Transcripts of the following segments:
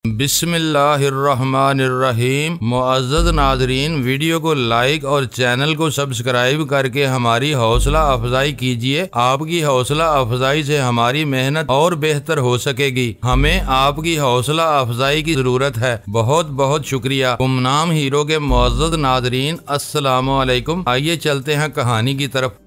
बिस्मिल्लाहिर्रहमानिर्रहीम। मुअज़्ज़ज़ नाज़रीन, वीडियो को लाइक और चैनल को सब्सक्राइब करके हमारी हौसला अफजाई कीजिए। आपकी हौसला अफजाई से हमारी मेहनत और बेहतर हो सकेगी। हमें आपकी हौसला अफजाई की जरूरत है। बहुत बहुत शुक्रिया। गुमनाम हीरो के मुअज़्ज़ज़ नाज़रीन, अस्सलामु अलैकुम। आइए चलते हैं कहानी की तरफ।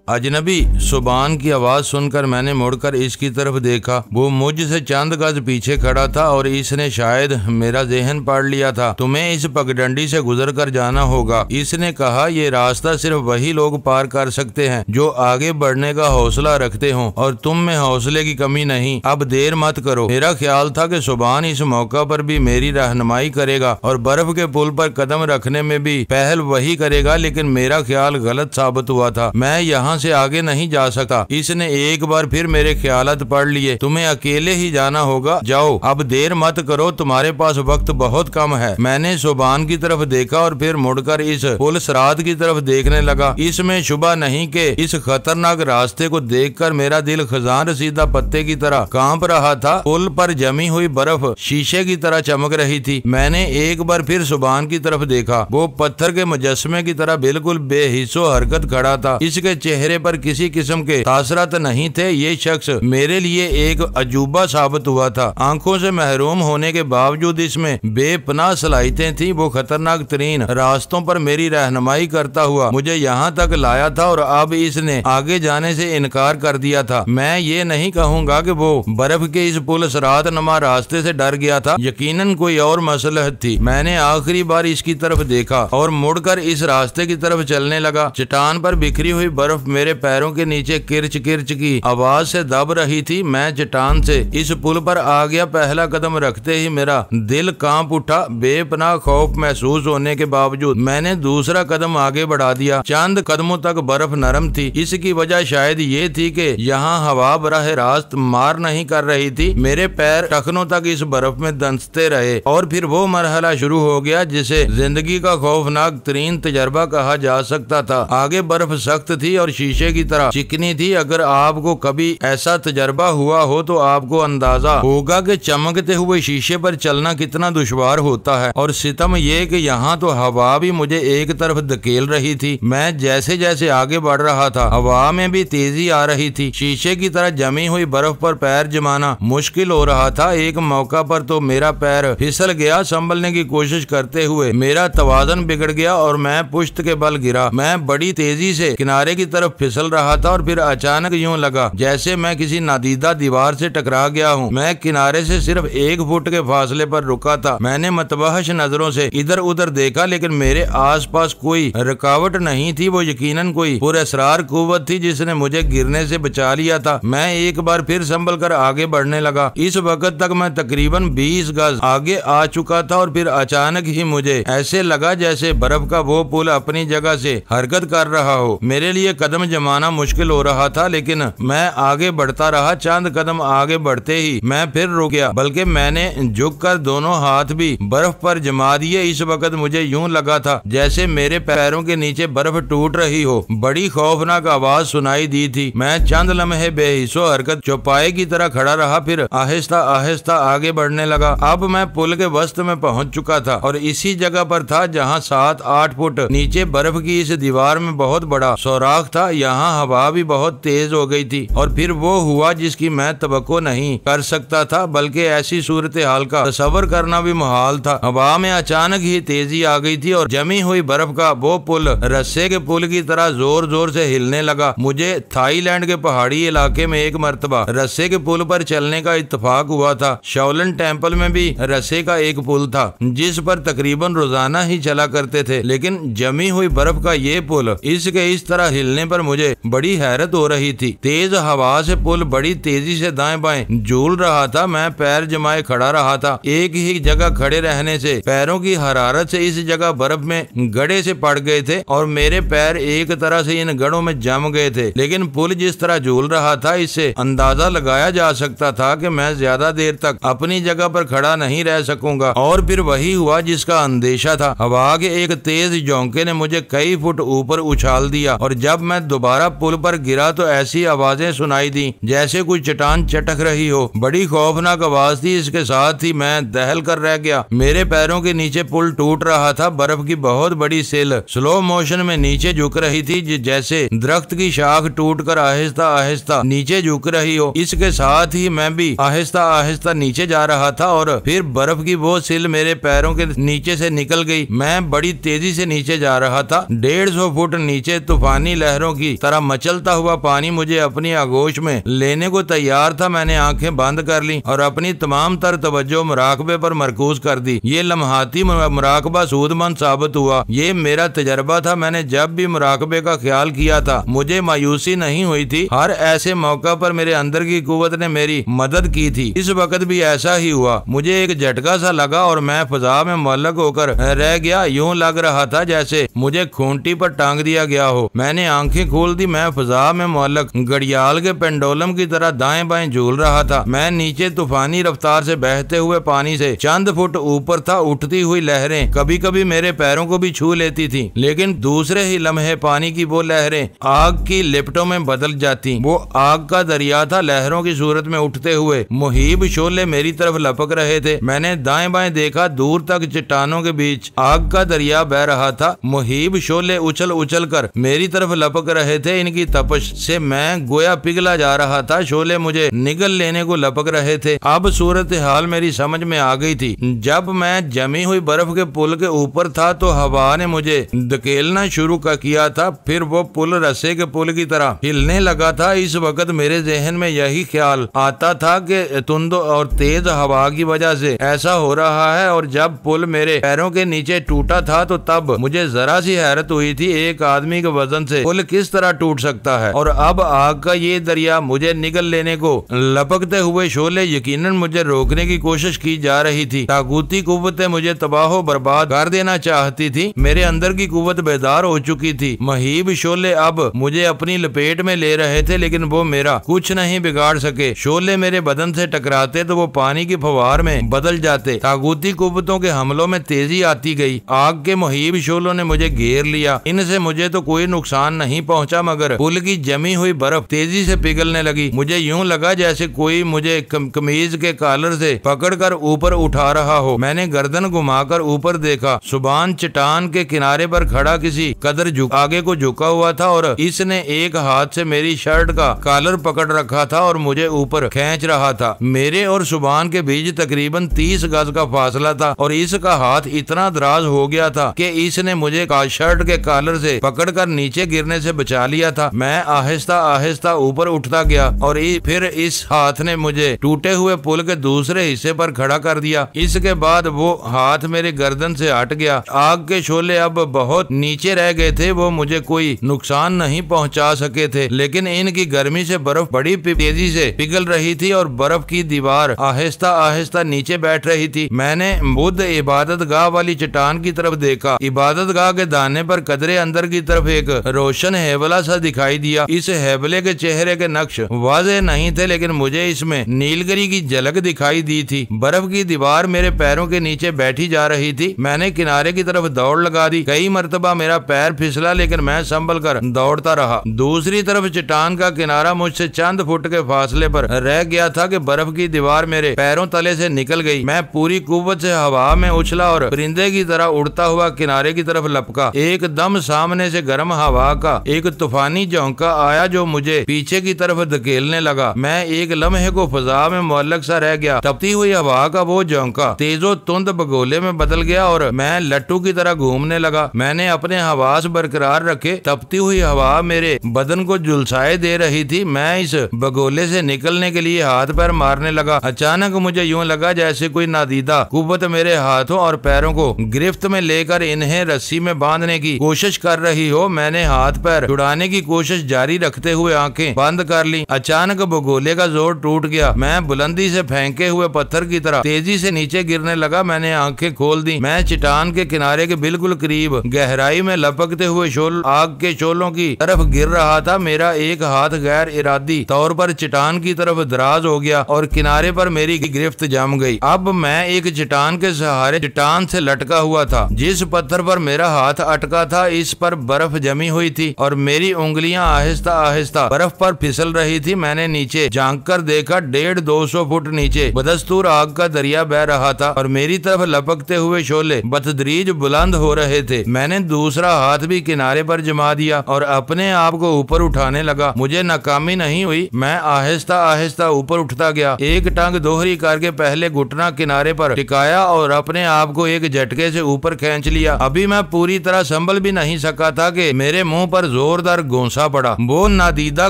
अजनबी सुबान की आवाज सुनकर मैंने मुड़कर इसकी तरफ देखा। वो मुझसे चंद गज पीछे खड़ा था और इसने शायद मेरा ज़हन पढ़ लिया था। तुम्हें इस पगडंडी से गुजर कर जाना होगा। इसने कहा, ये रास्ता सिर्फ वही लोग पार कर सकते हैं जो आगे बढ़ने का हौसला रखते हों, और तुम में हौसले की कमी नहीं। अब देर मत करो। मेरा ख्याल था कि सुबान इस मौका पर भी मेरी रहनुमाई करेगा और बर्फ के पुल पर कदम रखने में भी पहल वही करेगा, लेकिन मेरा ख्याल गलत साबित हुआ था। मैं यहाँ से आगे नहीं जा सकता। इसने एक बार फिर मेरे ख्यालात पढ़ लिए। तुम्हें अकेले ही जाना होगा, जाओ, अब देर मत करो, तुम्हारे पास वक्त बहुत कम है। मैंने सुबान की तरफ देखा और फिर मुड़कर इस पुल सरात की तरफ देखने लगा। इसमें शुबा नहीं कि इस खतरनाक रास्ते को देखकर मेरा दिल खजान रसीदा पत्ते की तरह कांप रहा था। पुल पर जमी हुई बर्फ शीशे की तरह चमक रही थी। मैंने एक बार फिर सुबान की तरफ देखा। वो पत्थर के मुजस्मे की तरह बिल्कुल बेहिस्सो हरकत खड़ा था। इसके चेहरे पर किसी किस्म के तासरात नहीं थे। ये शख्स मेरे लिए एक अजूबा साबित हुआ था। आंखों से महरूम होने के बावजूद इसमें बेपनाह सलाहियतें थी। वो खतरनाक तरीन रास्तों पर मेरी रहनुमाई करता हुआ मुझे यहाँ तक लाया था और अब इसने आगे जाने से इनकार कर दिया था। मैं ये नहीं कहूँगा कि वो बर्फ के इस पुल सरात नुमा रास्ते से डर गया था। यकीनन कोई और मसलहत थी। मैंने आखिरी बार इसकी तरफ देखा और मुड़कर इस रास्ते की तरफ चलने लगा। चट्टान पर बिखरी हुई बर्फ मेरे पैरों के नीचे किरच किरच की आवाज से दब रही थी। मैं चट्टान से इस पुल पर आ गया। पहला कदम रखते ही मेरा दिल कांप उठा। बेपनाह खौफ महसूस होने के बावजूद मैंने दूसरा कदम आगे बढ़ा दिया। चंद कदमों तक बर्फ नरम थी। इसकी वजह शायद ये थी कि यहाँ हवा बराह रास्त मार नहीं कर रही थी। मेरे पैर टखनों तक इस बर्फ में दंसते रहे और फिर वो मरहला शुरू हो गया जिसे जिंदगी का खौफनाक तरीन तजर्बा कहा जा सकता था। आगे बर्फ सख्त थी और शीशे की तरह चिकनी थी। अगर आपको कभी ऐसा तजर्बा हुआ हो तो आपको अंदाजा होगा कि चमकते हुए शीशे पर चलना कितना दुश्वार होता है। और सितम ये कि यहाँ तो हवा भी मुझे एक तरफ धकेल रही थी। मैं जैसे जैसे आगे बढ़ रहा था हवा में भी तेजी आ रही थी। शीशे की तरह जमी हुई बर्फ पर पैर जमाना मुश्किल हो रहा था। एक मौका पर तो मेरा पैर फिसल गया। संभलने की कोशिश करते हुए मेरा तवाज़ुन बिगड़ गया और मैं पुश्त के बल गिरा। मैं बड़ी तेजी से किनारे की तरफ फिसल रहा था और फिर अचानक यूं लगा जैसे मैं किसी नादीदा दीवार से टकरा गया हूं। मैं किनारे से सिर्फ 1 फुट के फासले पर रुका था। मैंने मतवहश नजरों से इधर उधर देखा, लेकिन मेरे आसपास कोई रुकावट नहीं थी। वो यकीनन कोई पुरअसरार कुव्वत थी जिसने मुझे गिरने से बचा लिया था। मैं एक बार फिर संभल कर आगे बढ़ने लगा। इस वक्त तक मैं तकरीबन 20 गज आगे आ चुका था और फिर अचानक ही मुझे ऐसे लगा जैसे बर्फ का वो पुल अपनी जगह से हरकत कर रहा हो। मेरे लिए कदम जमाना मुश्किल हो रहा था, लेकिन मैं आगे बढ़ता रहा। चंद कदम आगे बढ़ते ही मैं फिर रुक गया, बल्कि मैंने झुककर दोनों हाथ भी बर्फ पर जमा दिए। इस वक्त मुझे यूं लगा था जैसे मेरे पैरों के नीचे बर्फ टूट रही हो। बड़ी खौफनाक आवाज सुनाई दी थी। मैं चंद लम्हे बेहिस्सो हरकत चौपाए की तरह खड़ा रहा, फिर आहिस्ता आहिस्ता आगे बढ़ने लगा। अब मैं पुल के वस्त में पहुंच चुका था और इसी जगह पर था जहाँ 7-8 फुट नीचे बर्फ की इस दीवार में बहुत बड़ा सौराख था। यहाँ हवा भी बहुत तेज हो गई थी और फिर वो हुआ जिसकी मैं तवक्को नहीं कर सकता था, बल्कि ऐसी सूरत हाल का तस्वर करना भी मुहाल था। हवा में अचानक ही तेजी आ गई थी और जमी हुई बर्फ का वो पुल रस्से के पुल की तरह जोर जोर से हिलने लगा। मुझे थाईलैंड के पहाड़ी इलाके में एक मर्तबा रस्से के पुल पर चलने का इत्तेफाक हुआ था। शाओलिन टेम्पल में भी रस्से का एक पुल था जिस पर तकरीबन रोजाना ही चला करते थे, लेकिन जमी हुई बर्फ का ये पुल इसके इस तरह हिलने पर मुझे बड़ी हैरत हो रही थी। तेज हवा से पुल बड़ी तेजी से दाएं बाएं झूल रहा था। मैं पैर जमाए खड़ा रहा था। एक ही जगह खड़े रहने से पैरों की हरारत से इस जगह बर्फ में गड़े से पड़ गए थे और मेरे पैर एक तरह से इन गड़ों में जम गए थे। लेकिन पुल जिस तरह झूल रहा था, इससे अंदाजा लगाया जा सकता था कि मैं ज्यादा देर तक अपनी जगह पर खड़ा नहीं रह सकूंगा। और फिर वही हुआ जिसका अंदेशा था। हवा के एक तेज झोंके ने मुझे कई फुट ऊपर उछाल दिया और जब मैं दोबारा पुल पर गिरा तो ऐसी आवाजें सुनाई दी जैसे कोई चट्टान चटक रही हो। बड़ी खौफनाक आवाज थी। इसके साथ ही मैं दहल कर रह गया। मेरे पैरों के नीचे पुल टूट रहा था। बर्फ की बहुत बड़ी सिल स्लो मोशन में नीचे झुक रही थी, जैसे दरख्त की शाख टूटकर आहिस्ता आहिस्ता नीचे झुक रही हो। इसके साथ ही मैं भी आहिस्ता आहिस्ता नीचे जा रहा था और फिर बर्फ की वो सिल मेरे पैरों के नीचे से निकल गई। मैं बड़ी तेजी से नीचे जा रहा था। 150 फुट नीचे तूफानी लहरों की तरह मचलता हुआ पानी मुझे अपनी आगोश में लेने को तैयार था। मैंने आंखें बंद कर ली और अपनी तमाम तर तवज्जो मुराकबे पर मरकूज कर दी। ये लम्हाती मुराकबा सूदमंद साबित हुआ। ये मेरा तजर्बा था। मैंने जब भी मुराकबे का ख्याल किया था मुझे मायूसी नहीं हुई थी। हर ऐसे मौका पर मेरे अंदर की कुव्वत ने मेरी मदद की थी। इस वक्त भी ऐसा ही हुआ। मुझे एक झटका सा लगा और मैं फजा में मुअल्लक होकर रह गया। यूं लग रहा था जैसे मुझे खूंटी पर टांग दिया गया हो। मैंने आंखें खोल दी। मैं फजा में मुअल्लक घड़ियाल के पेंडोलम की तरह दाएं बाएं झूल रहा था। मैं नीचे तूफानी रफ्तार से बहते हुए पानी से चंद फुट ऊपर था। उठती हुई लहरें कभी कभी मेरे पैरों को भी छू लेती थी, लेकिन दूसरे ही लम्हे पानी की वो लहरें आग की लिपटों में बदल जाती। वो आग का दरिया था। लहरों की सूरत में उठते हुए मुहीब शोले मेरी तरफ लपक रहे थे। मैंने दाएं बाएं देखा। दूर तक चट्टानों के बीच आग का दरिया बह रहा था। मुहीब शोले उछल उछल कर मेरी तरफ लपक रहे थे। इनकी तपश से मैं गोया पिघला जा रहा था। शोले मुझे निगल लेने को लपक रहे थे। अब सूरत हाल मेरी समझ में आ गई थी। जब मैं जमी हुई बर्फ के पुल के ऊपर था तो हवा ने मुझे धकेलना शुरू किया था। फिर वो पुल रस्से के पुल की तरह हिलने लगा था। इस वक्त मेरे जहन में यही ख्याल आता था कि तुंद और तेज हवा की वजह से ऐसा हो रहा है। और जब पुल मेरे पैरों के नीचे टूटा था तो तब मुझे जरा सी हैरत हुई थी। एक आदमी के वजन से पुल किस तरह टूट सकता है। और अब आग का ये दरिया मुझे निगल लेने को लपकते हुए शोले यकीनन मुझे रोकने की कोशिश की जा रही थी। ताकूती कुव्वतें मुझे तबाह बर्बाद कर देना चाहती थी। मेरे अंदर की कुव्वत बेदार हो चुकी थी। महीब शोले अब मुझे अपनी लपेट में ले रहे थे, लेकिन वो मेरा कुछ नहीं बिगाड़ सके। शोले मेरे बदन से टकराते तो वो पानी की फवार में बदल जाते। ताकूती कुव्वतों के हमलों में तेजी आती गई। आग के मुहीब शोलों ने मुझे घेर लिया। इनसे मुझे तो कोई नुकसान नहीं पहुंचा, मगर पुल की जमी हुई बर्फ तेजी से पिघलने लगी। मुझे यूं लगा जैसे कोई मुझे कमीज के कॉलर से पकड़कर ऊपर उठा रहा हो। मैंने गर्दन घुमाकर ऊपर देखा। सुबान चट्टान के किनारे पर खड़ा किसी कदर आगे को झुका हुआ था और इसने एक हाथ से मेरी शर्ट का कॉलर पकड़ रखा था और मुझे ऊपर खींच रहा था। मेरे और सुबान के बीच तकरीबन 30 गज का फासला था और इसका हाथ इतना दराज हो गया था कि इसने मुझे शर्ट के कॉलर से पकड़कर नीचे गिरने से बचा लिया था। मैं आहिस्ता आहिस्ता ऊपर उठता गया और फिर इस हाथ ने मुझे टूटे हुए पुल के दूसरे हिस्से पर खड़ा कर दिया। इसके बाद वो हाथ मेरे गर्दन से हट गया। आग के शोले अब बहुत नीचे रह गए थे। वो मुझे कोई नुकसान नहीं पहुंचा सके थे, लेकिन इनकी गर्मी से बर्फ बड़ी तेजी से पिघल रही थी और बर्फ की दीवार आहिस्ता आहिस्ता नीचे बैठ रही थी। मैंने बुद्ध इबादत गाह वाली चट्टान की तरफ देखा। इबादत गाह के दाने पर कदरे अंदर की तरफ एक रोशन हेबला सा दिखाई दिया। इस हेबले के चेहरे के नक्श वाज़ेह नहीं थे, लेकिन मुझे इसमें नीलगिरी की झलक दिखाई दी थी। बर्फ की दीवार मेरे पैरों के नीचे बैठी जा रही थी। मैंने किनारे की तरफ दौड़ लगा दी। कई मरतबा मेरा पैर फिसला, लेकिन मैं संभल कर दौड़ता रहा। दूसरी तरफ चट्टान का किनारा मुझसे चंद फुट के फासले पर रह गया था कि बर्फ की दीवार मेरे पैरों तले से निकल गई। मैं पूरी कुव्वत से हवा में उछला और परिंदे की तरह उड़ता हुआ किनारे की तरफ लपका। एकदम सामने से गर्म हवा का एक तूफानी झोंका आया जो मुझे पीछे की तरफ धकेलने लगा। मैं एक लम्हे को फजा में मुअल्लक सा रह गया। तपती हुई हवा का वो झोंका तेजो तुंद बगोले में बदल गया और मैं लट्टू की तरह घूमने लगा। मैंने अपने हवास बरकरार रखे। तपती हुई हवा मेरे बदन को झुलसाए दे रही थी। मैं इस बगोले से निकलने के लिए हाथ पैर मारने लगा। अचानक मुझे यूं लगा जैसे कोई नादीदा कुव्वत मेरे हाथों और पैरों को गिरफ्त में लेकर इन्हें रस्सी में बांधने की कोशिश कर रही हो। मैंने हाथ पैर छुड़ाने की कोशिश जारी रखते हुए आंखें बंद कर ली। अचानक बगोले का जोर टूट गया। मैं बुलंदी से फेंके हुए पत्थर की तरह तेजी से नीचे गिरने लगा। मैंने आंखें खोल दी। मैं चट्टान के किनारे के बिल्कुल करीब गहराई में लपकते हुए आग के शोलों की तरफ गिर रहा था। मेरा एक हाथ गैर इरादी तौर पर चट्टान की तरफ दराज हो गया और किनारे पर मेरी गिरफ्त जम गई। अब मैं एक चट्टान के सहारे चट्टान से लटका हुआ था। जिस पत्थर पर मेरा हाथ अटका था इस पर बर्फ जमी हुई थी और मेरी उंगलियां आहिस्ता आहिस्ता बर्फ पर फिसल रही थी। मैंने नीचे झांक कर देखा, 150-200 फुट नीचे बदस्तूर आग का दरिया बह रहा था और मेरी तरफ लपकते हुए शोले बतदरीज बुलंद हो रहे थे। मैंने दूसरा हाथ भी किनारे पर जमा दिया और अपने आप को ऊपर उठाने लगा। मुझे नाकामी नहीं हुई, मैं आहिस्ता आहिस्ता ऊपर उठता गया। एक टांग दोहरी करके पहले घुटना किनारे पर टिकाया और अपने आप को एक झटके से ऊपर खींच लिया। अभी मैं पूरी तरह संभल भी नहीं सका था कि मेरे मुंह पर जोरदार गोंसा पड़ा। वो नादीदा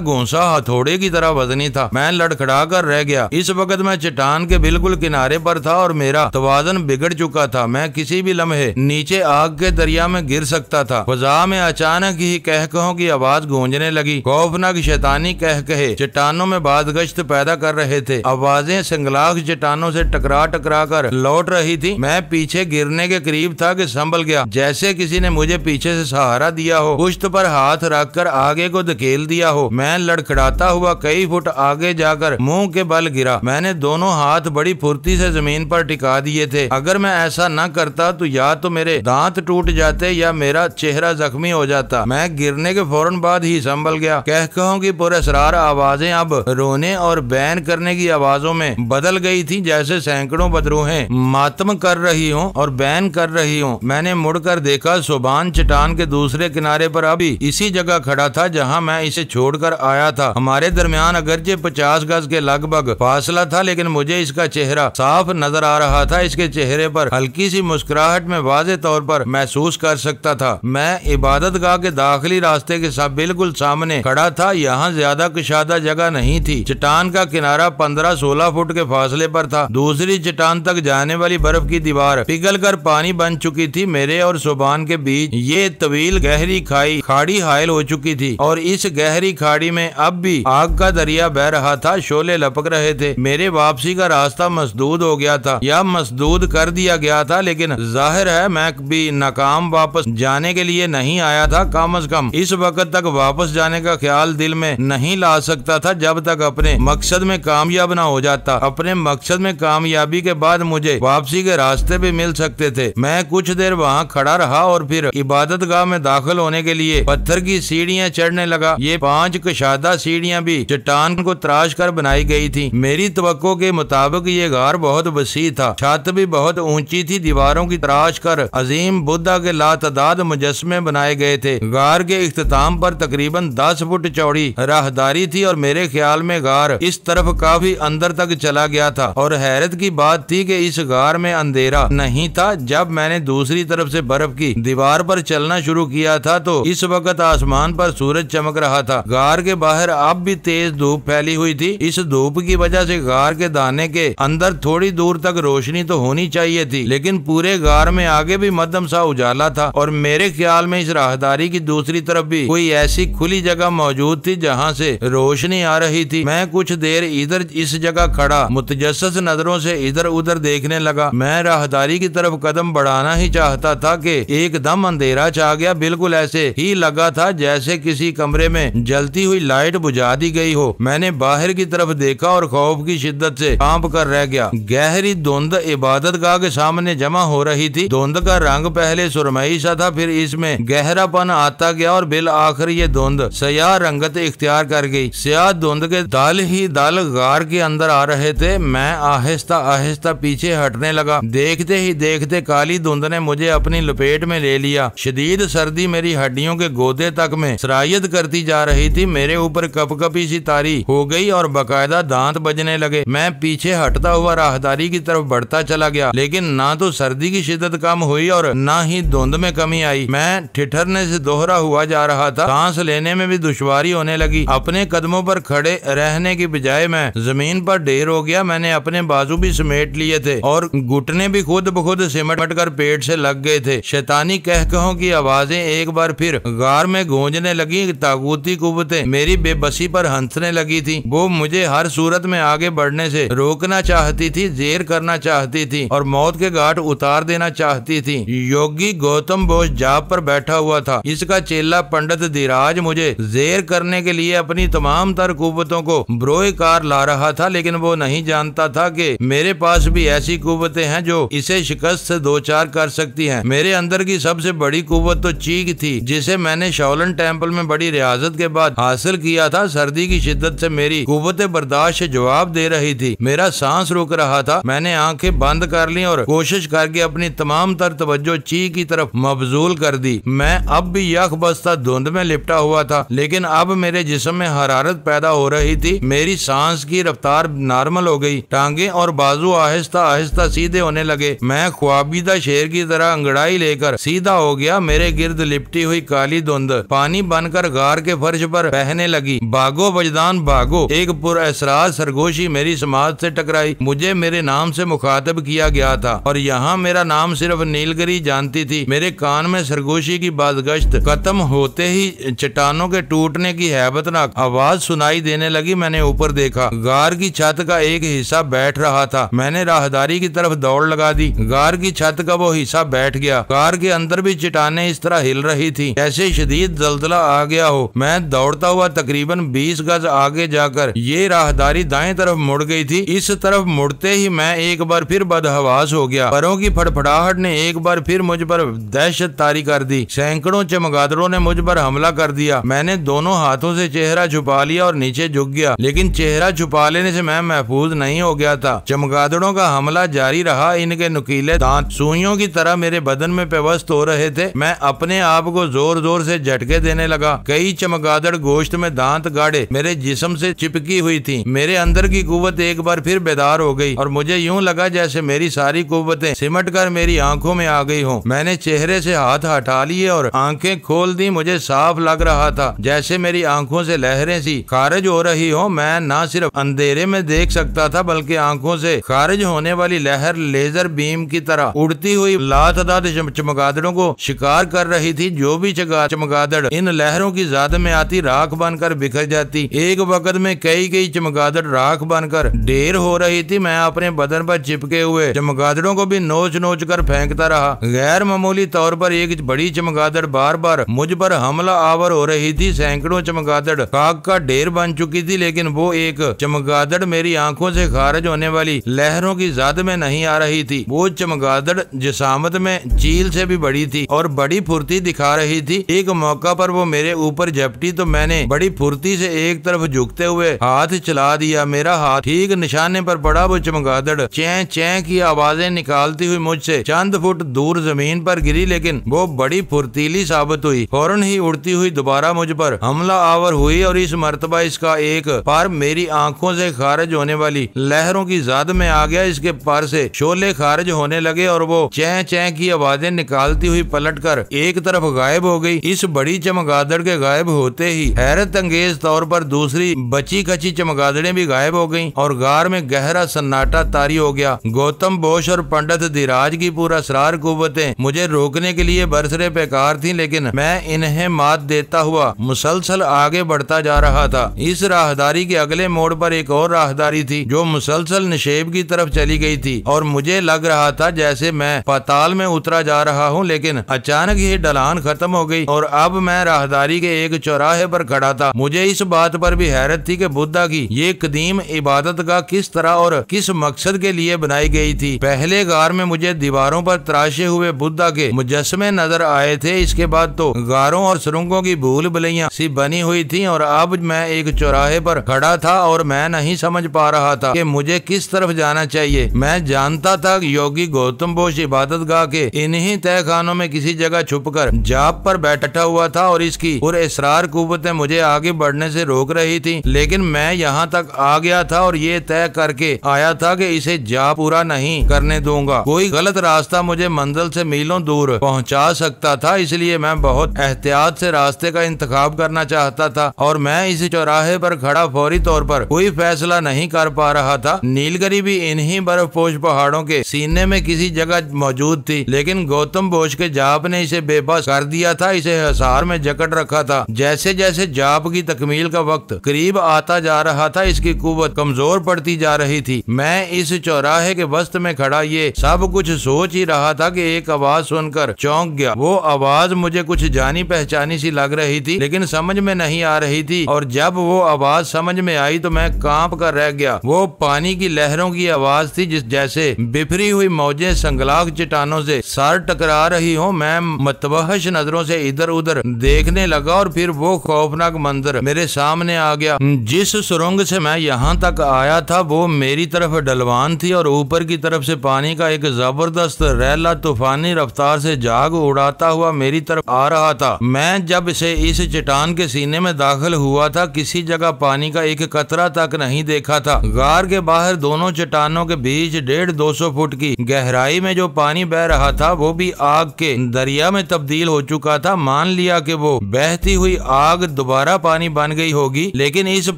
गोंसा हथौड़े की तरह वजनी था। मैं लड़खड़ा कर रह गया। इस वक्त मैं चट्टान के बिल्कुल किनारे पर था और मेरा तवाज़ुन बिगड़ चुका था। मैं किसी भी लम्हे नीचे आग के दरिया में गिर सकता था। फजा में अचानक ही कहकहों की आवाज गूंजने लगी। खौफनाक शैतानी कहकहे चट्टानों में बादगश्त पैदा कर रहे थे। आवाजें संगलाख चट्टानों से टकरा टकरा कर लौट रही थी। मैं पीछे गिरने के करीब था कि संभल गया, जैसे किसी ने मुझे पीछे से सहारा दिया हो, पुश्त पर हाथ रखकर आगे को धकेल दिया हो। मैं लड़खड़ाता हुआ कई फुट आगे जाकर मुंह के बल गिरा। मैंने दोनों हाथ बड़ी फुर्ती से जमीन पर टिका दिए थे। अगर मैं ऐसा न करता तो या तो मेरे दांत टूट जाते या मेरा चेहरा जख्मी हो जाता। मैं गिरने के फौरन बाद ही संभल गया। कहकहों की पुरअसरार आवाजें अब रोने और बैन करने की आवाजों में बदल गई थी, जैसे सैकड़ों बदरूहें मातम कर रही हों और बैन कर रही हों। मैंने मुड़कर देखा, सुबान चट्टान के दूसरे किनारे पर अभी इसी जगह खड़ा था जहां मैं इसे छोड़कर आया था। हमारे दरमियान अगरचे 50 गज के लगभग फासला था, लेकिन मुझे इसका चेहरा साफ नजर आ रहा था। इसके चेहरे पर हल्की सी मुस्कुराहट में वाज़े तौर पर महसूस कर सकता था। मैं इबादतगाह के दाखिली रास्ते के साथ बिल्कुल सामने खड़ा था। यहाँ ज्यादा कुशादा जगह नहीं थी। चट्टान का किनारा 15-16 फुट के फासले पर था। दूसरी चट्टान तक जाने वाली बर्फ की दीवार पिघल कर पानी बन चुकी थी। मेरे और सुबान के बीच ये तवील गहरी खाड़ी हायल हो चुकी थी और इस गहरी खाड़ी में अब भी आग का दरिया बह रहा था। शोले लपक रहे थे। मेरे वापसी का रास्ता मसदूद हो गया था या मसदूद कर दिया गया था, लेकिन जाहिर है मैं भी नाकाम वापस जाने के लिए नहीं आया था। कम से कम इस वक्त तक वापस जाने का ख्याल दिल में नहीं ला सकता था जब तक अपने मकसद में कामयाब ना हो जाता। अपने मकसद में कामयाबी के बाद मुझे वापसी के रास्ते भी मिल सकते थे। मैं कुछ देर वहाँ खड़ा रहा और फिर इबादतगाह में दाखिल होने के लिए पत्थर की सीढ़ियाँ चढ़ने लगा। ये 5 कुशादा सीढ़ियाँ भी चट्टान को तराश कर बनाई गई थी। मेरी तवक्को के मुताबिक ये गार बहुत वसी था। छत भी बहुत ऊंची थी। दीवारों की तराश कर अजीम बुद्धा के लातादाद मुजस्मे बनाए गए थे। गार के इख्तिताम पर तकरीबन 10 फुट चौड़ी राहदारी थी और मेरे ख्याल में गार इस तरफ काफी अंदर तक चला गया था। और हैरत की बात थी कि इस गार में अंधेरा नहीं था। जब मैंने दूसरी तरफ से बर्फ की दीवार पर चलना शुरू किया था तो इस वक्त आसमान पर सूरज चमक रहा था। गार के बाहर अब भी तेज धूप फैली हुई थी। इस धूप की वजह से गार के दाने के अंदर थोड़ी दूर तक रोशनी तो होनी चाहिए थी, लेकिन पूरे गार में आगे भी मध्यम सा उजाला था। और मेरे ख्याल में इस राहदारी की दूसरी तरफ भी कोई ऐसी खुली जगह मौजूद थी जहाँ से रोशनी आ रही थी। मैं कुछ देर इधर इस जगह खड़ा मुतजस्सिस नजरों से इधर उधर देखने लगा। मैं राहदारी की तरफ कदम बढ़ाना ही चाहता था कि एकदम अंधेरा छा गया। बिल्कुल ऐसे ही लगा था जैसे किसी कमरे में जलती हुई लाइट बुझा दी गई हो। मैंने बाहर की तरफ देखा और खौफ की शिद्दत से कांप कर रह गया। गहरी धुंध इबादतगाह के सामने जमा हो रही थी। धुंध का रंग पहले सुरमई सा था, फिर इसमें गहरापन आता गया और बिल आखिर ये धुंध स्याह रंगत इख्तियार कर गई। स्याह धुंध के दल ही दल गार के अंदर आ रहे थे। मैं आहिस्ता आहिस्ता पीछे हटने लगा। देखते ही देखते काली धुंध ने मुझे अपनी लपेट में ले लिया। शदीद सर्दी मेरी हड्डियों के गोदे तक में सरायत करती जा रही थी। मेरे ऊपर कपकपी सी तारी हो गई और बकायदा दांत बजने लगे। मैं पीछे हटता हुआ राहदारी की तरफ बढ़ता चला गया, लेकिन ना तो सर्दी की शिद्दत कम हुई और ना ही धुंध में कमी आई। मैं ठिठुरने से दोहरा हुआ जा रहा था। सांस लेने में भी दुश्वारी होने लगी। अपने कदमों पर खड़े रहने की बजाय मैं जमीन पर ढेर हो गया। मैंने अपने बाजू भी समेट लिए थे और घुटने भी खुद ब खुद सिमट कर पेट से लग गए थे। शैतानी कहकहों की आवाजें एक बार फिर गार में गूंजने लगी। तागूती कुव्वतें मेरी बेबसी पर हंसने लगी थी। वो मुझे हर सूरत में आगे बढ़ने से रोकना चाहती थी, जेर करना चाहती थी और मौत के घाट उतार देना चाहती थी। योगी गौतम बोस जाप पर बैठा हुआ था। इसका चेला पंडित धीराज मुझे जेर करने के लिए अपनी तमाम तर कुव्वतों को ब्रोए कार ला रहा था, लेकिन वो नहीं जानता था कि मेरे पास भी ऐसी कुव्वतें हैं जो इसे शिकस्त से दो चार कर सकती हैं। मेरे अंदर की सबसे बड़ी कुव्वत तो चीख थी, जिसे मैंने शौला गोल्डन टेम्पल में बड़ी रियाजत के बाद हासिल किया था। सर्दी की शिद्दत से मेरी कुव्वते बर्दाश्त जवाब दे रही थी। मेरा सांस रुक रहा था। मैंने आंखें बंद कर ली और कोशिश करके अपनी तमाम तर तवज्जो ची की तरफ मबजूल कर दी। मैं अब भी यख बस्ता धुंध में लिपटा हुआ था, लेकिन अब मेरे जिस्म में हरारत पैदा हो रही थी। मेरी सांस की रफ्तार नॉर्मल हो गई। टांगे और बाजू आहिस्ता आहिस्ता सीधे होने लगे। मैं ख्वाबीदा शेर की तरह अंगड़ाई लेकर सीधा हो गया। मेरे गिर्द लिपटी हुई काली धुंध पानी बनकर गार के फर्श पर बहने लगी। भागो वजदान भागो। एक पुरअसरार सरगोशी मेरी समाज से टकराई। मुझे मेरे नाम से मुखातब किया गया था और यहाँ मेरा नाम सिर्फ नीलगिरी जानती थी। मेरे कान में सरगोशी की बाज़गश्त खत्म होते ही चट्टानों के टूटने की हैबतनाक आवाज सुनाई देने लगी। मैंने ऊपर देखा। गार की छत का एक हिस्सा बैठ रहा था। मैंने राहदारी की तरफ दौड़ लगा दी। गार की छत का वो हिस्सा बैठ गया। गार के अंदर भी चट्टानें इस तरह हिल रही थी जैसे शदीद जल्जला आ गया हो। मैं दौड़ता हुआ तकरीबन 20 गज आगे जाकर ये राहदारी दाएं तरफ मुड़ गई थी। इस तरफ मुड़ते ही मैं एक बार फिर बदहवास हो गया। परों की फड़फड़ाहट ने एक बार फिर मुझ पर दहशत तारी कर दी। सैकड़ों चमगादड़ों ने मुझ पर हमला कर दिया। मैंने दोनों हाथों से चेहरा छुपा लिया और नीचे झुक गया, लेकिन चेहरा छुपा लेने से मैं महफूज नहीं हो गया था। चमगादड़ों का हमला जारी रहा। इनके नुकीले दांत सुइयों की तरह मेरे बदन में पेवस्त हो रहे थे। मैं अपने आप को जोर जोर से झटके देने लगा। कई चमगादड़ गोश्त में दांत गाड़े मेरे जिस्म से चिपकी हुई थी। मेरे अंदर की कुव्वत एक बार फिर बेदार हो गई और मुझे यूं लगा जैसे मेरी सारी कुव्वतें सिमट कर मेरी आंखों में आ गई हों। मैंने चेहरे से हाथ हटा लिए और आंखें खोल दी। मुझे साफ लग रहा था जैसे मेरी आंखों से लहरें सी खारिज हो रही हो। मैं न सिर्फ अंधेरे में देख सकता था बल्कि आंखों से खारिज होने वाली लहर लेजर बीम की तरह उड़ती हुई लातदाद चमगादड़ों को शिकार कर रही थी। जो भी चमगादड़ इन लहरों की ज़ाद में आती राख बनकर बिखर जाती। एक वक्त में कई चमगादड़ राख बनकर ढेर हो रही थी। मैं अपने बदन पर चिपके हुए चमगादड़ों को भी नोच नोच कर फेंकता रहा। गैर मामूली तौर पर एक बड़ी चमगादड़ बार बार मुझ पर हमला आवर हो रही थी। सैकड़ों चमगादड़ खाक का ढेर बन चुकी थी, लेकिन वो एक चमगादड़ मेरी आंखों से खारिज होने वाली लहरों की ज़द में नहीं आ रही थी। वो चमगादड़ जिसामत में चील से भी बड़ी थी और बड़ी फुर्ती दिखा रही थी। एक मौका पर वो मेरे ऊपर झपटी तो मैंने बड़ी फुर्ती से एक तरफ झुकते हुए हाथ चला दिया। मेरा हाथ ठीक निशाने पर पड़ा। वो चमगादड़ चैं चैं की आवाजें निकालती हुई मुझसे चंद फुट दूर जमीन पर गिरी, लेकिन वो बड़ी फुर्तीली साबित हुई। फौरन ही उड़ती हुई दोबारा मुझ पर हमला आवर हुई और इस मर्तबा इसका एक पर मेरी आंखों से खारिज होने वाली लहरों की ज़द में आ गया। इसके पर से शोले खारिज होने लगे और वो चैं चैं की आवाजें निकालती हुई पलटकर एक तरफ गायब हो गई। इस बड़ी चमगादड़ के गायब होते ही हैरत अंगेज तौर पर दूसरी बची खची चमगादड़ें भी गायब हो गईं और गार में गहरा सन्नाटा तारी हो गया। गौतम बोस और पंडित धीराज की पूरा असरार कुव्वतें मुझे रोकने के लिए बरसरे बेकार थी, लेकिन मैं इन्हें मात देता हुआ मुसलसल आगे बढ़ता जा रहा था। इस राहदारी के अगले मोड़ पर एक और राहदारी थी जो मुसलसल निशेब की तरफ चली गई थी और मुझे लग रहा था जैसे मैं पाताल में उतरा जा रहा हूँ। लेकिन अचानक ये ढलान खत्म हो गई और अब मैं राहदारी के एक चौराहे पर खड़ा था। मुझे इस बात पर भी हैरत थी कि बुद्धा की ये कदीम इबादत गाह किस तरह और किस मकसद के लिए बनाई गई थी। पहले गार में मुझे दीवारों पर तराशे हुए बुद्धा के मुजस्समे नजर आए थे। इसके बाद तो गारों और सुरंगों की भूल भुलैया सी बनी हुई थी और अब मैं एक चौराहे पर खड़ा था और मैं नहीं समझ पा रहा था कि मुझे किस तरफ जाना चाहिए। मैं जानता था योगी गौतम बोस इबादत गाह के इन्हीं तहखानों में किसी जगह छुपकर जाप पर बैठा हुआ था और इसकी पुरअसरार कुव्वतें मुझे आगे बढ़ने से रोक रही थी। लेकिन मैं यहाँ तक आ गया था और ये तय करके आया था कि इसे जा पूरा नहीं करने दूंगा। कोई गलत रास्ता मुझे मंजिल से मीलों दूर पहुंचा सकता था, इसलिए मैं बहुत एहतियात से रास्ते का इंतखाब करना चाहता था और मैं इस चौराहे पर खड़ा फौरी तौर पर कोई फैसला नहीं कर पा रहा था। नीलगिरी भी इन्हीं बर्फपोश पहाड़ों के सीने में किसी जगह मौजूद थी, लेकिन गौतम बोस के जाप ने इसे बेबस कर दिया था। इसे हिसार में जकड़ रखा था। जैसे जैसे जाप की तकमील का वक्त करीब आता जा रहा था इसकी कुव्वत कमजोर पड़ती जा रही थी। मैं इस चौराहे के वस्त में खड़ा ये सब कुछ सोच ही रहा था कि एक आवाज सुनकर चौंक गया। वो आवाज मुझे कुछ जानी पहचानी सी लग रही थी, लेकिन समझ में नहीं आ रही थी और जब वो आवाज समझ में आई तो मैं कांप कर रह गया। वो पानी की लहरों की आवाज थी जिस जैसे बिफरी हुई मौजें संगलाक चट्टानों से सर टकरा रही हो। मैं मतवहश नजरों से इधर उधर मंजर देखने लगा और फिर वो खौफनाक मंजर मेरे सामने आ गया। जिस सुरंग से मैं यहाँ तक आया था वो मेरी तरफ ढलवान थी और ऊपर की तरफ से पानी का एक जबरदस्त रैला तूफानी रफ्तार से जाग उड़ाता हुआ मेरी तरफ आ रहा था। मैं जब से इस चट्टान के सीने में दाखिल हुआ था किसी जगह पानी का एक कतरा तक नहीं देखा था। गार के बाहर दोनों चट्टानों के बीच 150-200 फुट की गहराई में जो पानी बह रहा था वो भी आग के दरिया में तब्दील हो चुका था। मान लिया कि वो बहती हुई आग दोबारा पानी बन गई होगी, लेकिन इस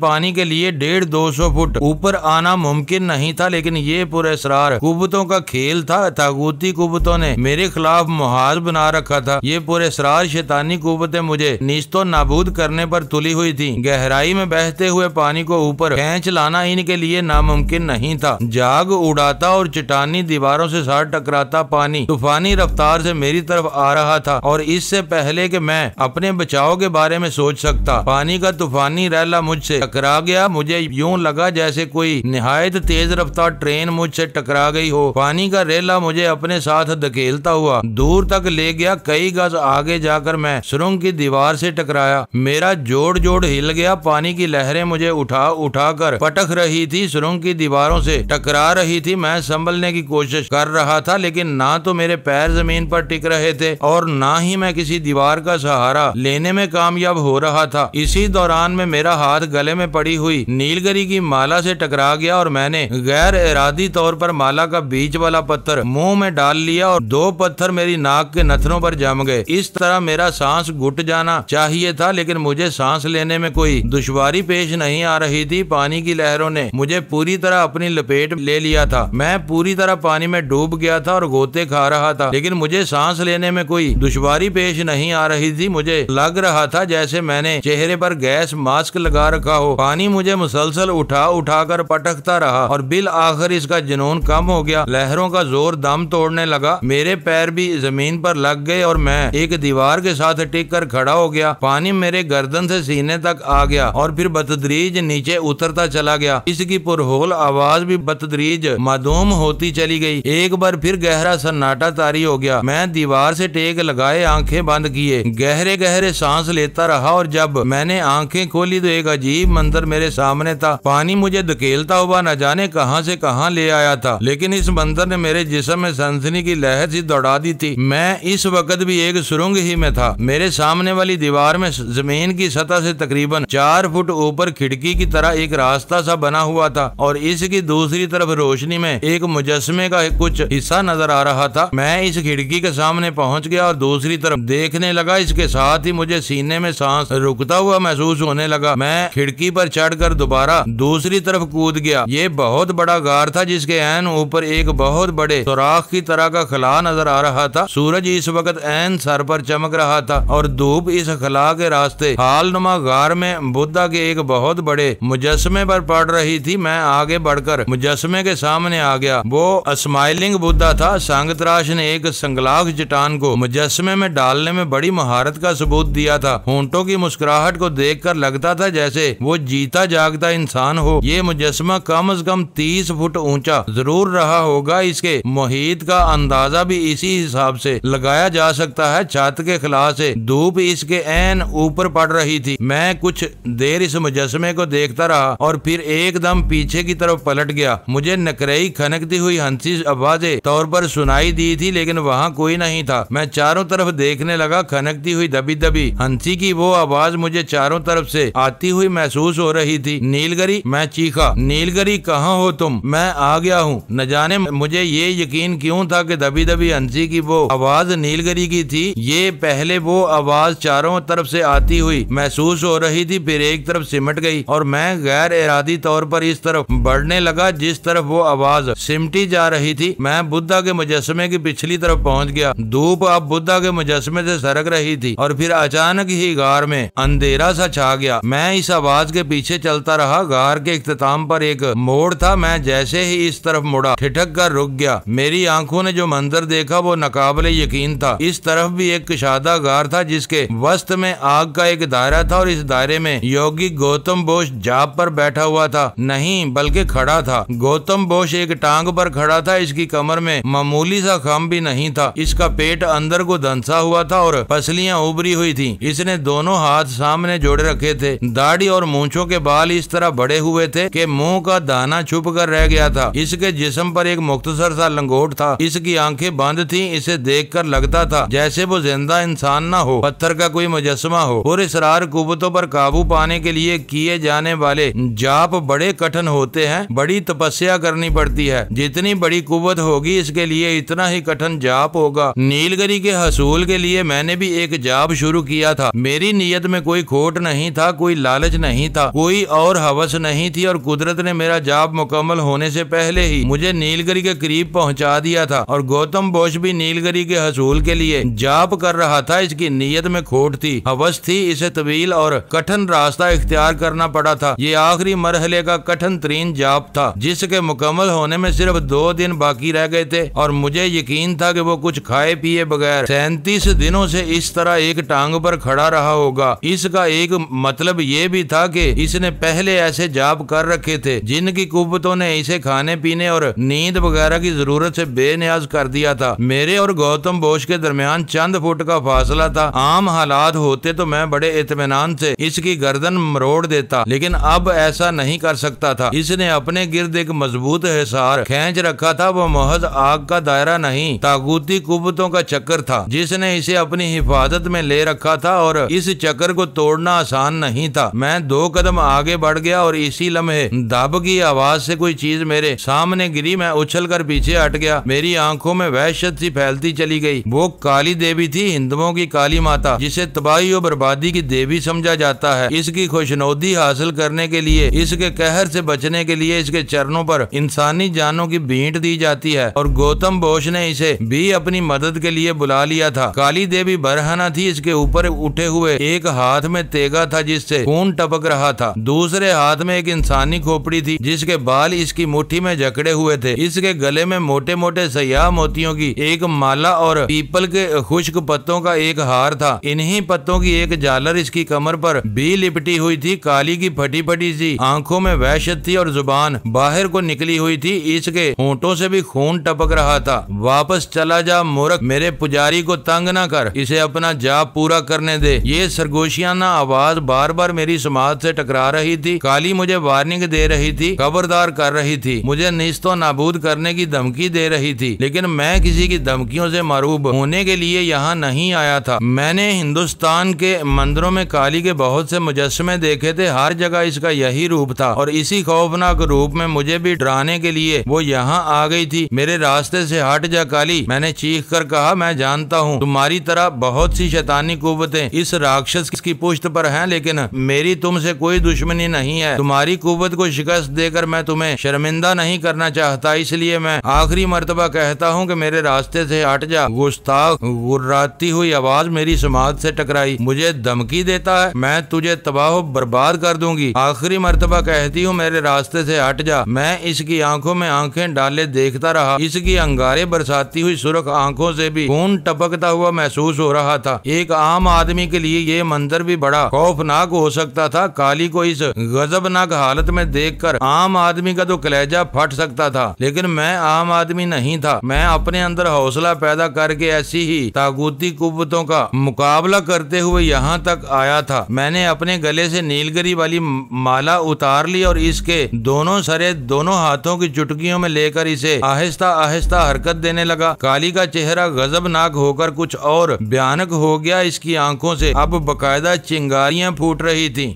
पानी के लिए 150-200 फुट ऊपर आना मुमकिन नहीं था। लेकिन ये पुरस्रार कुव्वतों का खेल था। तागूती कुव्वतों ने मेरे खिलाफ मुहाज बना रखा था। ये पुरस्रार शैतानी कुव्वतें मुझे निस्तो नाबूद करने पर तुली हुई थी। गहराई में बहते हुए पानी को ऊपर खींच लाना इनके लिए नामुमकिन नहीं था। जाग उड़ाता और चट्टानी दीवारों से साथ टकराता पानी तूफानी रफ्तार से मेरी तरफ आ रहा था और इससे पहले कि मैं अपने बचाव के बारे में सोच सकता पानी का तूफानी रैला मुझसे टकरा गया। मुझे यूं लगा जैसे कोई निहायत तेज रफ्तार ट्रेन मुझसे टकरा गई हो। पानी का रेला मुझे अपने साथ धकेलता हुआ दूर तक ले गया। कई गज आगे जाकर मैं सुरंग की दीवार से टकराया। मेरा जोड़ जोड़ हिल गया। पानी की लहरें मुझे उठा उठा कर पटक रही थी, सुरंग की दीवारों से टकरा रही थी। मैं संभलने की कोशिश कर रहा था लेकिन ना तो मेरे पैर जमीन पर टिक रहे थे और ना ही मैं किसी दीवार का सहारा लेने में कामयाब हो रहा था। इसी दौरान में मेरा हाथ गले में पड़ी हुई नीलगिरी की माला से टकरा गया और मैंने गैर इरादी तौर पर माला का बीच वाला पत्थर मुंह में डाल लिया और 2 पत्थर मेरी नाक के नथनों पर जम गए। इस तरह मेरा सांस घुट जाना चाहिए था लेकिन मुझे सांस लेने में कोई दुश्वारी पेश नहीं आ रही थी। पानी की लहरों ने मुझे पूरी तरह अपनी लपेट ले लिया था। मैं पूरी तरह पानी में डूब गया था और गोते खा रहा था लेकिन मुझे सांस लेने में कोई दुश्वारी पेश नहीं आ रही थी। मुझे लग रहा था जैसे मैंने चेहरे पर गैस मास्क लगा रखा हो। पानी मुझे मुसलसल उठा उठा कर पटकता रहा और बिल आखिर इसका जुनून कम हो गया। लहरों का जोर दम तोड़ने लगा। मेरे पैर भी जमीन पर लग गए और मैं एक दीवार के साथ टिक कर खड़ा हो गया। पानी मेरे गर्दन से सीने तक आ गया और फिर बतदरीज नीचे उतरता चला गया। इसकी पुरहोल आवाज भी बतदरीज मादूम होती चली गई। एक बार फिर गहरा सन्नाटा तारी हो गया। मैं दीवार से टेक लगाए आंखें बंद किए गहरे गहरे सांस लेता रहा और जब मैंने आंखें खोली तो एक अजीब मंजर मेरे सामने था। पानी मुझे धकेलता हुआ न जाने कहां से कहां ले आया था लेकिन इस मंजर ने मेरे जिस्म में सनसनी की लहर सी दौड़ा दी थी। मैं इस वक्त भी एक सुरंग ही में था। मेरे सामने वाली दीवार में जमीन की सतह से तकरीबन 4 फुट ऊपर खिड़की की तरह एक रास्ता सा बना हुआ था और इसकी दूसरी तरफ रोशनी में एक मुजस्मे का कुछ हिस्सा नजर आ रहा था। मैं इस खिड़की के सामने पहुंच गया और दूसरी तरफ देखने लगा। इसके साथ ही मुझे सीने में सांस रुकता हुआ महसूस होने लगा। मैं खिड़की पर चढ़कर दोबारा दूसरी तरफ कूद गया। ये बहुत बड़ा गार था जिसके ऐन ऊपर एक बहुत बड़े सुराख की तरह का खला नजर आ रहा था। सूरज इस वक्त ऐन सर पर चमक रहा था और धूप इस खला के रास्ते हालनुमा गार में बुद्धा के एक बहुत बड़े मुजस्मे पर पड़ रही थी। मैं आगे बढ़कर मुजस्मे के सामने आ गया। वो स्माइलिंग बुद्धा था। संगतराश ने एक संगलाख चट्टान को मुजस्मे में डालने में बड़ी महारत का सबूत दिया था। होंठों की मुस्कुराहट को देखकर लगता था जैसे वो जीता जागता इंसान हो। ये मुजस्मा कम से कम 30 फुट ऊंचा जरूर रहा होगा। इसके मुहीत का अंदाजा भी इसी हिसाब से लगाया जा सकता है। छत के खिला से धूप इसके ऐन ऊपर पड़ रही थी। मैं कुछ देर इस मुजस्मे को देखता रहा और फिर एकदम पीछे की तरफ पलट गया। मुझे नकरई खनकती हुई हंसी आवाजें तौर पर सुनाई दी थी लेकिन वहाँ कोई नहीं था। मैं चारों तरफ देखने लगा। खनकती हुई दबी दबी हंसी की वो आवाज मुझे चारों तरफ से आती हुई महसूस हो रही थी। नीलगिरी, मैं चीखा, नीलगिरी कहाँ हो तुम? मैं आ गया हूँ। न जाने मुझे ये यकीन क्यों था कि दबी दबी हंसी की वो आवाज नीलगिरी की थी। ये पहले वो आवाज चारों तरफ से आती हुई महसूस हो रही थी फिर एक तरफ सिमट गई और मैं गैर इरादी तौर पर इस तरफ बढ़ने लगा जिस तरफ वो आवाज सिमटी जा रही थी। मैं बुद्धा के मुजस्मे की पिछली तरफ पहुंच गया। धूप अब बुद्धा के मुजस्मे से सरक रही थी और फिर अचानक ही गार में अंधेरा सा छा गया। मैं इस आवाज के पीछे चलता रहा। गार के इख्तिताम पर एक मोड़ था। मैं जैसे ही इस तरफ मुड़ा ठिठक कर रुक गया। मेरी आंखों ने जो मंजर देखा वो नाकाबिले यकीन था। इस तरफ भी एक कुशादा गार था जिसके वस्त में आग का एक दायरा था और इस दायरे में योगी गौतम बोस जाप पर बैठा हुआ था, नहीं बल्कि खड़ा था। गौतम बोस एक टांग पर खड़ा था। इसकी कमर में मामूली सा खम भी नहीं था। इसका पेट अंदर को धंसा हुआ था और पसलियां नाड़ियां उभरी हुई थी। इसने दोनों हाथ सामने जोड़े रखे थे। दाढ़ी और मूंछों के बाल इस तरह बड़े हुए थे कि मुंह का दाना छुप कर रह गया था। इसके जिस्म पर एक मुख्तसर सा लंगोट था। इसकी आंखें बंद थी। इसे देखकर लगता था जैसे वो जिंदा इंसान ना हो, पत्थर का कोई मुजस्समा हो। और इसरार कुव्वतों पर काबू पाने के लिए किए जाने वाले जाप बड़े कठिन होते हैं। बड़ी तपस्या करनी पड़ती है। जितनी बड़ी कुव्वत होगी इसके लिए इतना ही कठिन जाप होगा। नीलगिरी के हसूल के लिए मैंने भी एक जाप शुरू किया था। मेरी नीयत में कोई खोट नहीं था, कोई लालच नहीं था, कोई और हवस नहीं थी और कुदरत ने मेरा जाप मुकम्मल होने से पहले ही मुझे नीलगिरी के करीब पहुंचा दिया था। और गौतम बोस भी नीलगिरी के हसूल के लिए जाप कर रहा था। इसकी नीयत में खोट थी, हवस थी। इसे तवील और कठिन रास्ता इख्तियार करना पड़ा था। ये आखिरी मरहले का कठिन तरीन जाप था जिसके मुकम्मल होने में सिर्फ 2 दिन बाकी रह गए थे और मुझे यकीन था कि वो कुछ खाए पिए बगैर 37 दिनों से इस तरह एक टांग पर खड़ा रहा होगा। इसका एक मतलब ये भी था कि इसने पहले ऐसे जाप कर रखे थे जिनकी कुव्वतों ने इसे खाने पीने और नींद वगैरह की जरूरत से बेनियाज कर दिया था। मेरे और गौतम बोस के दरमियान चंद फुट का फासला था। आम हालात होते तो मैं बड़े इत्मीनान से इसकी गर्दन मरोड़ देता, लेकिन अब ऐसा नहीं कर सकता था। इसने अपने गिर्द एक मजबूत हिसार खींच रखा था। वो महज आग का दायरा नहीं, तागूती कुव्वतों का चक्कर था जिसने इसे अपनी हिफाजत में ले रखा था और इस चक्कर को तोड़ना आसान नहीं था। मैं 2 कदम आगे बढ़ गया और इसी लम्हे दब की आवाज से कोई चीज मेरे सामने गिरी। मैं उछलकर पीछे हट गया। मेरी आंखों में वहशत सी फैलती चली गई। वो काली देवी थी, हिंदुओं की काली माता, जिसे तबाही और बर्बादी की देवी समझा जाता है। इसकी खुशनौदी हासिल करने के लिए, इसके कहर से बचने के लिए इसके चरणों पर इंसानी जानों की भेंट दी जाती है और गौतम बोस ने इसे भी अपनी मदद के लिए बुला लिया था। काली देवी बरहना थी। इसके ऊपर उठे हुए एक हाथ में तेगा था जिससे खून टपक रहा था। दूसरे हाथ में एक इंसानी खोपड़ी थी जिसके बाल इसकी मुट्ठी में जकड़े हुए थे। इसके गले में मोटे मोटे सयाह मोतियों की एक माला और पीपल के खुश्क पत्तों का एक हार था। इन्हीं पत्तों की एक झालर इसकी कमर पर भी लिपटी हुई थी। काली की फटी फटी सी आंखों में वहशत थी और जुबान बाहर को निकली हुई थी। इसके होंठों से भी खून टपक रहा था। वापस चला जा मूर्ख, मेरे पुजारी को तंग न कर, इसे अपना जाप पूरा करने दे। ये सरगोशियाना आवाज बार बार मेरी समाज से टकरा रही थी। काली मुझे वार्निंग दे रही थी, खबरदार कर रही थी, मुझे निस्तो नाबूद करने की धमकी दे रही थी। लेकिन मैं किसी की धमकियों से मरूब होने के लिए यहाँ नहीं आया था। मैंने हिंदुस्तान के मंदिरों में काली के बहुत से मुजस्समे देखे थे। हर जगह इसका यही रूप था और इसी खौफनाक रूप में मुझे भी डराने के लिए वो यहाँ आ गई थी। मेरे रास्ते से हट जा काली, मैंने चीख कर कहा। मैं जानता हूँ तुम्हारी तरह बहुत सी शैतानी कुव्वतें इस राक्षस की पुश्त पर हैं, लेकिन मेरी तुमसे कोई दुश्मनी नहीं है। तुम्हारी कुव्वत को शिकस्त देकर मैं तुम्हें शर्मिंदा नहीं करना चाहता, इसलिए मैं आखिरी मर्तबा कहता हूँ कि मेरे रास्ते से हट जा। गुस्ताख, गुर्राती हुई आवाज मेरी समाज से टकराई। मुझे धमकी देता है, मैं तुझे तबाह बर्बाद कर दूंगी। आखिरी मर्तबा कहती हूँ मेरे रास्ते से हट जा। मैं इसकी आंखों में आंखें डाले देखता रहा। इसकी अंगारे बरसाती हुई सुर्ख आंखों से भी खून टपकता हुआ महसूस हो रहा था। एक आम आदमी के लिए ये मंजर भी बड़ा खौफनाक हो सकता था। काली को इस गजबनाक हालत में देखकर आम आदमी का तो कलेजा फट सकता था, लेकिन मैं आम आदमी नहीं था। मैं अपने अंदर हौसला पैदा करके ऐसी ही तागूती कुव्वतों का मुकाबला करते हुए यहाँ तक आया था। मैंने अपने गले से नीलगिरी वाली माला उतार ली और इसके दोनों सरे दोनों हाथों की चुटकियों में लेकर इसे आहिस्ता आहिस्ता हरकत देने लगा। काली का चेहरा गजबनाक होकर कुछ और भयानक हो गया। इसकी आंखों से अब बकायदा चिंगारियां फूट रही थी।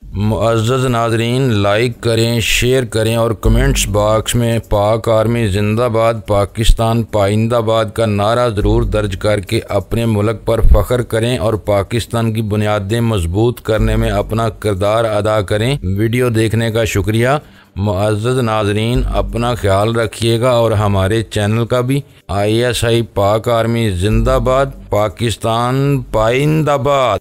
मुअज़्ज़ज़ नाज़रीन, लाइक करें, शेयर करें और कमेंट्स बॉक्स में पाक आर्मी जिंदाबाद, पाकिस्तान पाइंदाबाद का नारा ज़रूर दर्ज करके अपने मुल्क पर फ़ख्र करें और पाकिस्तान की बुनियादें मजबूत करने में अपना किरदार अदा करें। वीडियो देखने का शुक्रिया। मुअज़्ज़ज़ नाज़रीन, अपना ख्याल रखिएगा और हमारे चैनल का भी। ISI पाक आर्मी जिंदाबाद, पाकिस्तान पाइंदाबाद।